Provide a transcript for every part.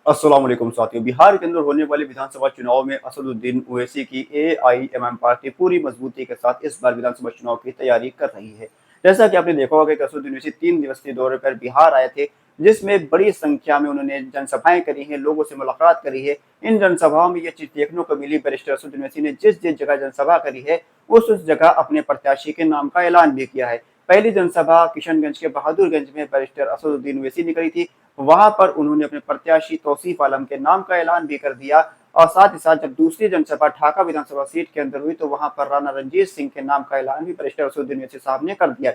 अस्सलाम वालेकुम साथियों। बिहार के अंदर होने वाले विधानसभा चुनाव में असदुद्दीन ओवैसी की एआईएमएम पार्टी पूरी मजबूती के साथ इस बार विधानसभा चुनाव की तैयारी कर रही है। जैसा कि आपने देखा होगा कि असदुद्दीन ओवैसी 3 दिवसीय दौरे पर बिहार आए थे, जिसमें बड़ी संख्या में उन्होंने जनसभाएं करी हैं, लोगों से मुलाकात करी है। इन जनसभाओं में ये चीज देखने को मिली, बैरिस्टर असदुद्दीन ओवैसी ने जिस जिस जगह जनसभा करी है उस जगह अपने प्रत्याशी के नाम का ऐलान भी किया है। पहली जनसभा किशनगंज के बहादुरगंज में बैरिस्टर असदुद्दीन ओवैसी ने करी थी। वहां पर उन्होंने अपने प्रत्याशी तौसीफ आलम के नाम का ऐलान भी कर दिया। और साथ ही साथ जब दूसरी जनसभा ढाका विधानसभा सीट के अंदर हुई तो वहां पर राणा रणजीत सिंह के नाम का ऐलान भी बैरिस्टर असदुद्दीन ओवैसी साहब ने कर दिया।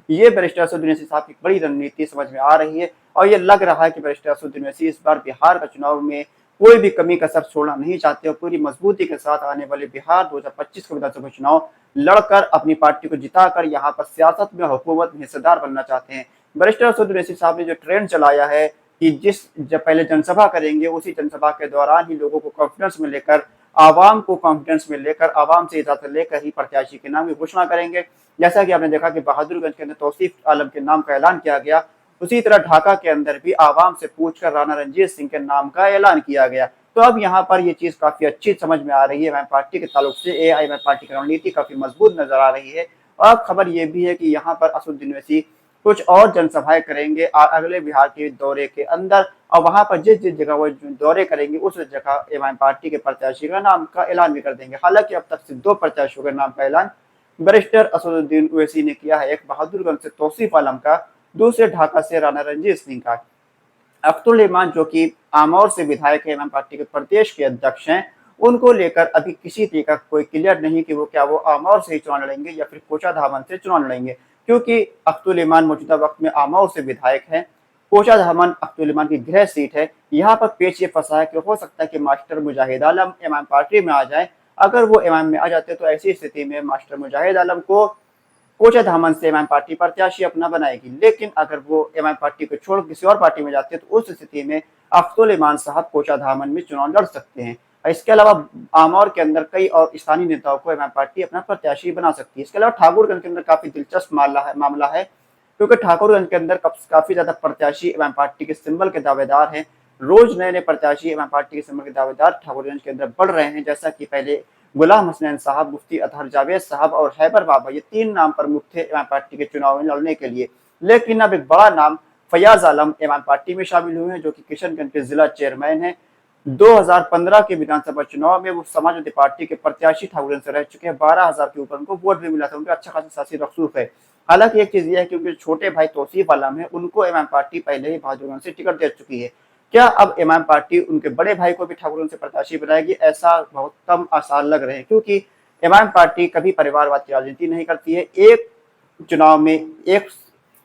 ये बैरिस्टर असदुद्दीन ओवैसी साहब की बड़ी रणनीति समझ में आ रही है और ये लग रहा है कि बैरिस्टर असदुद्दीन ओवैसी इस बार बिहार का चुनाव में कोई भी कमी कसर छोड़ना नहीं चाहते और पूरी मजबूती के साथ आने वाले बिहार 2025 का विधानसभा चुनाव लड़कर अपनी पार्टी को जिताकर यहाँ पर सियासत में हुकूमत में हिस्सेदार बनना चाहते हैं। बैरिस्टर असदुद्दीन ओवैसी साहब ने जो ट्रेंड चलाया है कि जब पहले जनसभा करेंगे उसी जनसभा के दौरान ही लोगों को कॉन्फिडेंस में लेकर, आवाम को कॉन्फिडेंस में लेकर, आवाम से इजाजत लेकर ही प्रत्याशी के नाम की घोषणा करेंगे। जैसा कि आपने देखा कि बहादुरगंज के अंदर तौसीफ आलम के नाम का ऐलान किया गया, उसी तरह ढाका के अंदर भी आवाम से पूछकर राणा रणजीत सिंह के नाम का ऐलान किया गया। तो अब यहाँ पर ये चीज काफी अच्छी समझ में आ रही है। एमआईएम पार्टी के ताल्लुक से एआईएमआईएम पार्टी की रणनीति काफी मजबूत नजर आ रही है। और अब खबर ये भी है कि यहाँ पर असदुद्दीन ओवैसी कुछ और जनसभाएं करेंगे अगले बिहार के दौरे के अंदर और वहां पर जिस जिस जगह वो दौरे करेंगे उस जगह एमआईएम पार्टी के प्रत्याशी का नाम का ऐलान भी कर देंगे। हालांकि अब तक सिर्फ 2 प्रत्याशियों के नाम का ऐलान बैरिस्टर असदुद्दीन ओवैसी ने किया है, एक बहादुरगंज से तौसीफ आलम का, दूसरे ढाका से राणा रणजीत सिंह का। अख्तुल रहमान जो कि आमौर से विधायक है, एमएम पार्टी के प्रदेश के अध्यक्ष हैं, उनको लेकर अभी किसी तरीके का कोई क्लियर नहीं कि वो आमौर से ही चुनाव लड़ेंगे या फिर कोचाधामन से चुनाव लड़ेंगे, क्योंकि अख्तुल रहमान मौजूदा वक्त में आमौर से विधायक हैं। कोचाधामन अख्तुल रहमान की गृह सीट है। यहाँ पर पेच ये फंसा है कि हो सकता है कि मास्टर मुजाहिद आलम एमएम पार्टी में आ जाए। अगर वो एमएम में आ जाते तो ऐसी स्थिति में मास्टर मुजाहिद आलम को कोचाधामन से एमआईएम पार्टी प्रत्याशी अपना बनाएगी, लेकिन अगर वो एमआईएम पार्टी को छोड़ किसी और पार्टी में जाते हैं तो उस स्थिति में अख्तुल रहमान साहब कोचाधामन में चुनाव लड़ सकते हैं। इसके अलावा आमौर के अंदर कई और स्थानीय नेताओं को एमआईएम पार्टी अपना प्रत्याशी बना सकती है। इसके अलावा ठाकुरगंज के अंदर काफी दिलचस्प मामला है, क्योंकि ठाकुरगंज के अंदर काफी ज्यादा प्रत्याशी एमआईएम पार्टी के सिंबल के दावेदार हैं। रोज नए नए प्रत्याशी एमआईएम पार्टी के सिंबल के दावेदार ठाकुरगंज के अंदर बढ़ रहे हैं। जैसा कि पहले गुलाम हसनैन साहब, मुफ्ती अतहर जावेद साहब और हैबर बाबा, ये 3 नाम प्रमुख थे एमआईएम पार्टी के चुनाव में लड़ने के लिए। लेकिन अब एक बड़ा नाम फयाज आलम एमआईएम पार्टी में शामिल हुए हैं, जो कि किशनगंज के जिला चेयरमैन हैं। 2015 के विधानसभा चुनाव में वो समाजवादी पार्टी के प्रत्याशी ठाकुरगंज से रह चुके हैं। 12,000 के ऊपर उनको वोट भी मिला था। उनका अच्छा खासा सियासी रसूख है। हालांकि एक चीज यह है कि उनके छोटे भाई तौसीफ आलम है, उनको एमआईएम पार्टी पहले ही बहादुरगंज से टिकट दे चुकी है। क्या अब एमआईएम पार्टी उनके बड़े भाई को भी ठाकुरगंज से प्रत्याशी बनाएगी? ऐसा बहुत कम आसार लग रहे हैं, क्योंकि एमआईएम पार्टी कभी परिवारवाद की राजनीति नहीं करती है। एक चुनाव में एक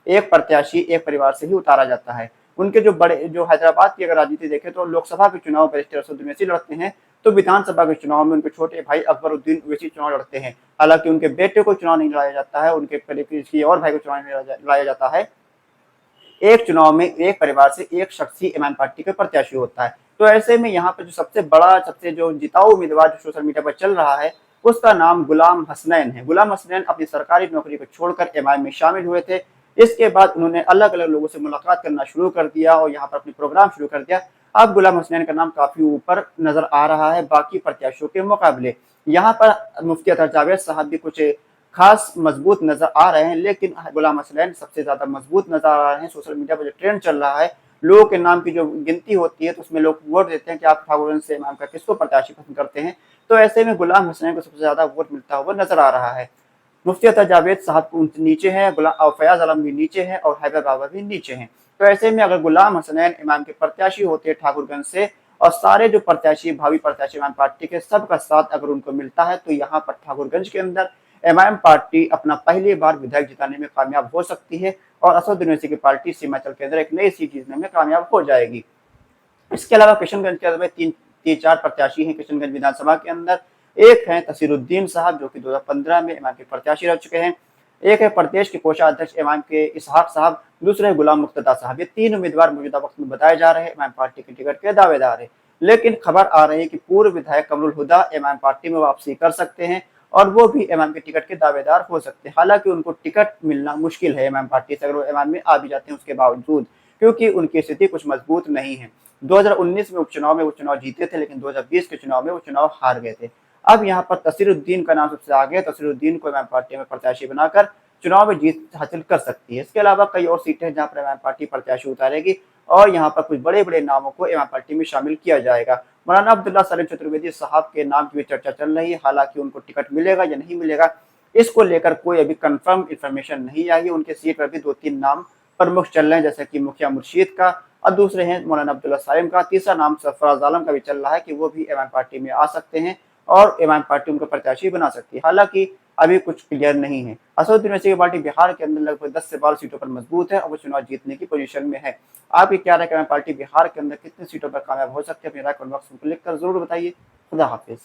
एक प्रत्याशी एक परिवार से ही उतारा जाता है। उनके जो हैदराबाद की अगर राजनीति देखें तो लोकसभा के चुनाव बैरिस्टर असदुद्दीन ओवैसी लड़ते हैं, तो विधानसभा के चुनाव में उनके छोटे भाई अकबरुद्दीन ओवैसी चुनाव लड़ते हैं। हालांकि उनके बेटे को चुनाव नहीं लड़ाया जाता है, उनके किसी और भाई को चुनाव नहीं लड़ाया जाता है। एक चुनाव में एक परिवार से एक शख्स ही एमआईएम पार्टी का प्रत्याशी होता है। तो ऐसे में यहाँ पर जो सबसे बड़ा, सबसे जो जिताऊ उम्मीदवार जो सोशल मीडिया पर चल रहा है, उसका नाम गुलाम हसनैन है। गुलाम हसनैन अपनी सरकारी नौकरी को छोड़कर एमआईएम में शामिल हुए थे। इसके बाद उन्होंने अलग अलग लोगों से मुलाकात करना शुरू कर दिया और यहाँ पर अपनी प्रोग्राम शुरू कर दिया। अब गुलाम हसनैन का नाम काफी ऊपर नजर आ रहा है बाकी प्रत्याशियों के मुकाबले। यहाँ पर मुफ्ती अतहर जावेद साहब भी कुछ खास मजबूत नजर आ रहे हैं, लेकिन गुलाम हसनैन सबसे ज्यादा मजबूत नजर आ रहे हैं। सोशल मीडिया पर जो ट्रेंड चल रहा है, लोगों के नाम की जो गिनती होती है तो उसमें लोग वोट देते हैं कि आप ठाकुरगंज से इमाम का किसको प्रत्याशी पसंद करते हैं। तो ऐसे में गुलाम हसनैन को सबसे ज्यादा वोट मिलता हुआ नजर आ रहा है। मुफ्ती अतहर जावेद साहब नीचे हैं, और फयाज आलम भी नीचे हैं और हैदर बाबा भी नीचे हैं। तो ऐसे में अगर गुलाम हसनैन इमाम के प्रत्याशी होते हैं ठाकुरगंज से और सारे जो प्रत्याशी भावी प्रत्याशी इमाम पार्टी के सबका साथ अगर उनको मिलता है तो यहाँ पर ठाकुरगंज के अंदर एमआईएम पार्टी अपना पहली बार विधायक जिताने में कामयाब हो सकती है और असदुद्दीन ओवैसी की पार्टी सीमांचल के अंदर एक नई सीट जीतने में कामयाब हो जाएगी। इसके अलावा किशनगंज के अंदर तीन चार प्रत्याशी हैं किशनगंज विधानसभा के अंदर। एक है तसीरुद्दीन साहब, जो कि 2015 में इमाम के प्रत्याशी रह चुके हैं। एक है प्रदेश के कोषाध्यक्ष इमाम के इसहाक साहब, दूसरे है गुलाम मुर्तजा साहब। ये 3 उम्मीदवार मौजूदा वक्त में बताए जा रहे हैं इमाम पार्टी के टिकट के दावेदार है। लेकिन खबर आ रही है कि पूर्व विधायक कमरुल हुदा इमाम पार्टी में वापसी कर सकते हैं और वो भी इमाम के टिकट के दावेदार हो सकते हैं। हालांकि उनको टिकट मिलना मुश्किल है इमाम पार्टी से, अगर वो इमाम में आ भी जाते हैं उसके बावजूद, क्योंकि उनकी स्थिति कुछ मजबूत नहीं है। 2019 में वो चुनाव जीते थे, लेकिन 2020 के चुनाव में वो चुनाव हार गए थे। अब यहाँ पर तस्वीरुद्दीन का नाम सबसे आगे है। तस्वीरुद्दीन को इमाम पार्टी में प्रत्याशी बनाकर चुनाव में जीत हासिल कर सकती है। इसके अलावा कई और सीटें हैं जहाँ पर इमाम पार्टी प्रत्याशी उतारेगी और यहाँ पर कुछ बड़े बड़े नामों को इमाम पार्टी में शामिल किया जाएगा। मौलाना अब्दुल्ला सलीम चतुर्वेदी साहब के नाम की भी चर्चा चल रही है। हालांकि उनको टिकट मिलेगा या नहीं मिलेगा, इसको लेकर कोई अभी कंफर्म इंफॉर्मेशन नहीं आई है। उनके सीट पर भी 2-3 नाम प्रमुख चल रहे हैं, जैसे कि मुखिया मुर्शीद का, और दूसरे हैं मौलाना अब्दुल्ला सालिम का। तीसरा नाम सरफराज आलम का भी चल रहा है कि वो भी इमाम पार्टी में आ सकते हैं और इमाम पार्टी उनको प्रत्याशी बना सकती है। हालांकि अभी कुछ क्लियर नहीं है। असदुद्दीन ओवैसी की पार्टी बिहार के अंदर लगभग 10 से 12 सीटों पर मजबूत है और वो चुनाव जीतने की पोजीशन में है। आपकी क्या राय है, पार्टी बिहार के अंदर कितनी सीटों पर कामयाब हो सकती है? अपनी राय कमेंट बॉक्स में लिखकर जरूर बताइए। खुदा हाफिज।